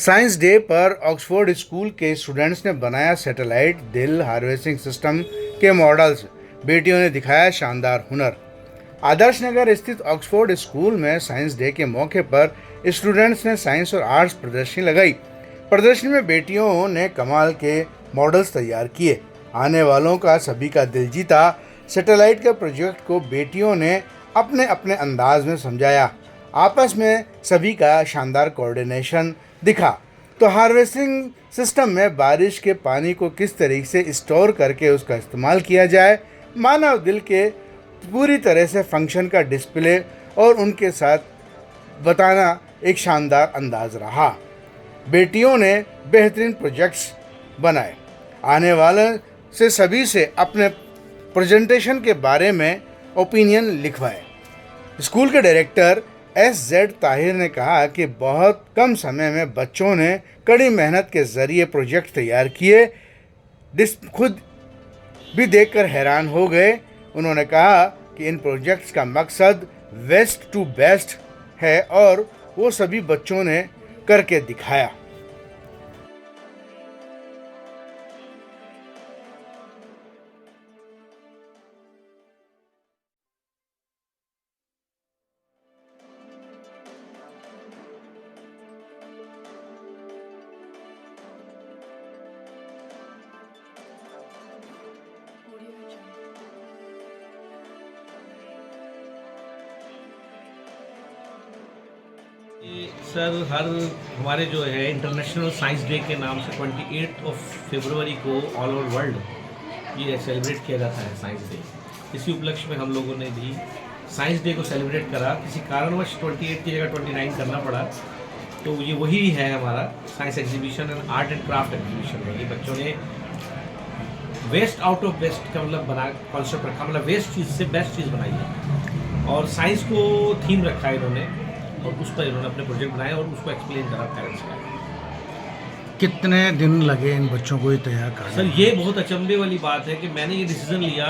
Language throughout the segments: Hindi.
साइंस डे पर ऑक्सफोर्ड स्कूल के स्टूडेंट्स ने बनाया सैटेलाइट दिल हार्वेस्टिंग सिस्टम के मॉडल्स। बेटियों ने दिखाया शानदार हुनर। आदर्श नगर स्थित ऑक्सफोर्ड स्कूल में साइंस डे के मौके पर स्टूडेंट्स ने साइंस और आर्ट्स प्रदर्शनी लगाई। प्रदर्शनी में बेटियों ने कमाल के मॉडल्स तैयार किए। आने वालों का सभी का दिल जीता। सैटेलाइट के प्रोजेक्ट को बेटियों ने अपने अपने अंदाज में समझाया। आपस में सभी का शानदार कोऑर्डिनेशन दिखा। तो हार्वेस्टिंग सिस्टम में बारिश के पानी को किस तरीके से स्टोर करके उसका इस्तेमाल किया जाए, मानव दिल के पूरी तरह से फंक्शन का डिस्प्ले और उनके साथ बताना एक शानदार अंदाज रहा। बेटियों ने बेहतरीन प्रोजेक्ट्स बनाए। आने वाले से सभी से अपने प्रेजेंटेशन के बारे में ओपिनियन लिखवाए। स्कूल के डायरेक्टर एस.जेड. ताहिर ने कहा कि बहुत कम समय में बच्चों ने कड़ी मेहनत के जरिए प्रोजेक्ट तैयार किए। खुद भी देखकर हैरान हो गए। उन्होंने कहा कि इन प्रोजेक्ट्स का मकसद वेस्ट टू बेस्ट है और वो सभी बच्चों ने करके दिखाया। सर हर हमारे जो है इंटरनेशनल साइंस डे के नाम से 28 फरवरी को ऑल ओवर वर्ल्ड ये सेलिब्रेट किया जाता है साइंस डे। इसी उपलक्ष्य में हम लोगों ने भी साइंस डे को सेलिब्रेट करा। किसी कारणवश 28 की जगह 29 करना पड़ा, तो ये वही है हमारा science exhibition and art and craft exhibition है। ये बच्चों ने वेस्ट आउट ऑफ बेस्ट का मतलब बना कॉन्सेप्ट रखा, मतलब वेस्ट चीज़ से बेस्ट चीज़ बनाई है और साइंस को थीम रखा है इन्होंने और उस पर इन्होंने अपने प्रोजेक्ट बनाए और उसको एक्सप्लेन करा पेरेंट्स का। कितने दिन लगे इन बच्चों को ये तैयार करने? सर ये बहुत अचंभे वाली बात है कि मैंने ये डिसीजन लिया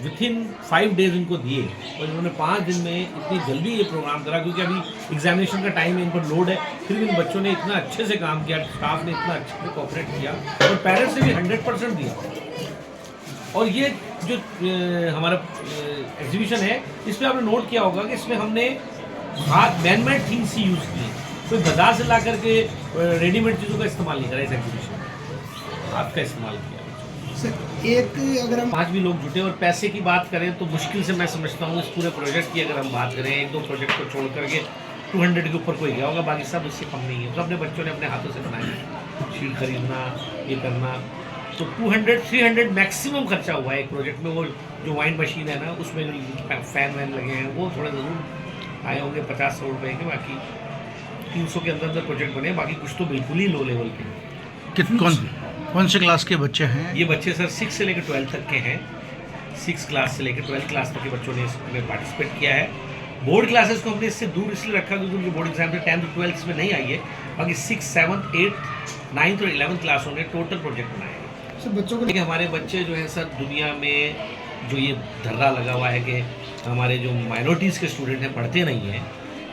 विथिन 5 डेज इनको दिए और इन्होंने 5 दिन में इतनी जल्दी ये प्रोग्राम करा, क्योंकि अभी एग्जामिनेशन का टाइम है, इन पर लोड है। फिर भी इन बच्चों ने इतना अच्छे से काम किया, स्टाफ ने इतना अच्छे से कोऑपरेट किया और पेरेंट्स ने भी 100% दिया। और ये जो हमारा एग्जीबिशन है इस पर आपने नोट किया होगा कि इसमें हमने हाथ मैनमेड थिंग्स ही यूज़ किए, कोई बाजार से ला करके रेडीमेड चीज़ों का इस्तेमाल नहीं करा। इस एग्जीबिशन में हाथ का इस्तेमाल किया। सर एक अगर हम 5 भी लोग जुटे और पैसे की बात करें तो मुश्किल से मैं समझता हूँ इस पूरे प्रोजेक्ट की अगर हम बात करें 1-2 प्रोजेक्ट को छोड़ करके 200 के ऊपर कोई गया होगा, बाकी सब इससे कम नहीं है। तो अपने बच्चों ने अपने हाथों से बनाए, शीट खरीदना, ये करना, तो 200-300 मैक्सिमम खर्चा हुआ है एक प्रोजेक्ट में। वो जो वाइन मशीन है ना उसमें जो फैन वैन लगे हैं वो थोड़े ज़रूर आए होंगे 50-100 रुपये के, बाकी 300 के अंदर प्रोजेक्ट बने, बाकी कुछ तो बिल्कुल ही लो लेवल के। कौन से क्लास के बच्चे हैं? ये बच्चे सर 6 से लेकर 12 तक के हैं। 6 क्लास से लेकर 12 क्लास तक के बच्चों ने इसमें पार्टिसिपेट किया है। बोर्ड क्लासेस को हमने इससे दूर इसलिए रखा क्योंकि उनके बोर्ड एग्जाम से 10th 12th में नहीं आई है, बाकी 6th 7th 8th 9th और 11th क्लासों ने टोटल प्रोजेक्ट बनाए हैं। सर बच्चों को लेकिन हमारे बच्चे जो हैं सर दुनिया में जो ये धर्रा लगा हुआ है कि हमारे जो माइनॉरिटीज़ के स्टूडेंट हैं पढ़ते नहीं हैं,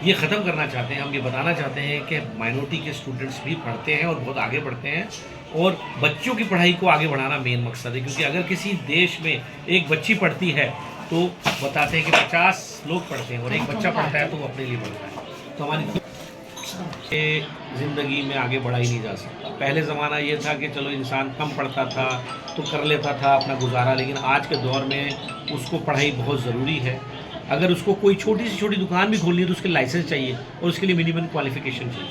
ये ख़त्म करना चाहते हैं। हम ये बताना चाहते हैं कि माइनॉरिटी के स्टूडेंट्स भी पढ़ते हैं और बहुत आगे बढ़ते हैं और बच्चों की पढ़ाई को आगे बढ़ाना मेन मकसद है। क्योंकि अगर किसी देश में एक बच्ची पढ़ती है तो बताते हैं कि 50 लोग पढ़ते हैं और एक बच्चा पढ़ता है तो वो अपने लिए पढ़ता है। तो हमारी ज़िंदगी में आगे बढ़ा ही नहीं जा सकता। पहले ज़माना ये था कि चलो इंसान कम पढ़ता था तो कर लेता था अपना गुजारा, लेकिन आज के दौर में उसको पढ़ाई बहुत ज़रूरी है। अगर उसको कोई छोटी से छोटी दुकान भी खोलनी है तो उसके लाइसेंस चाहिए और उसके लिए मिनिमम क्वालिफ़िकेशन चाहिए।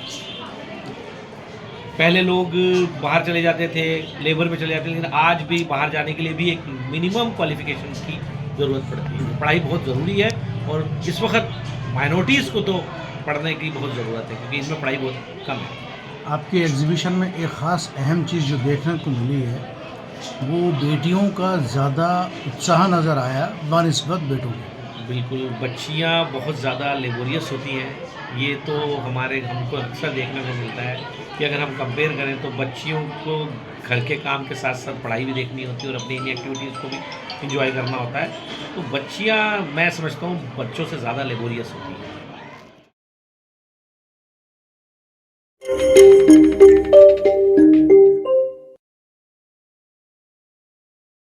पहले लोग बाहर चले जाते थे, लेबर पे चले जाते थे, लेकिन आज भी बाहर जाने के लिए भी एक मिनिमम क्वालिफ़िकेशन की ज़रूरत पड़ती है। पढ़ाई बहुत ज़रूरी है और इस वक्त माइनॉरिटीज़ को तो पढ़ने की बहुत ज़रूरत है क्योंकि इसमें पढ़ाई बहुत कम है। आपके एग्जीबिशन में एक ख़ास अहम चीज़ जो देखने को मिली है वो बेटियों का ज़्यादा उत्साह नज़र आया बनिस्बत बेटों के। बिल्कुल, बच्चियाँ बहुत ज़्यादा लेबोरियस होती हैं। ये तो हमको अक्सर देखने को मिलता है कि अगर हम कंपेयर करें तो बच्चियों को घर के काम के साथ साथ पढ़ाई भी देखनी होती है और अपनी इन एक्टिविटीज़ को भी इंजॉय करना होता है। तो बच्चियाँ मैं समझता हूँ बच्चों से ज़्यादा लेबोरियस होती हैं।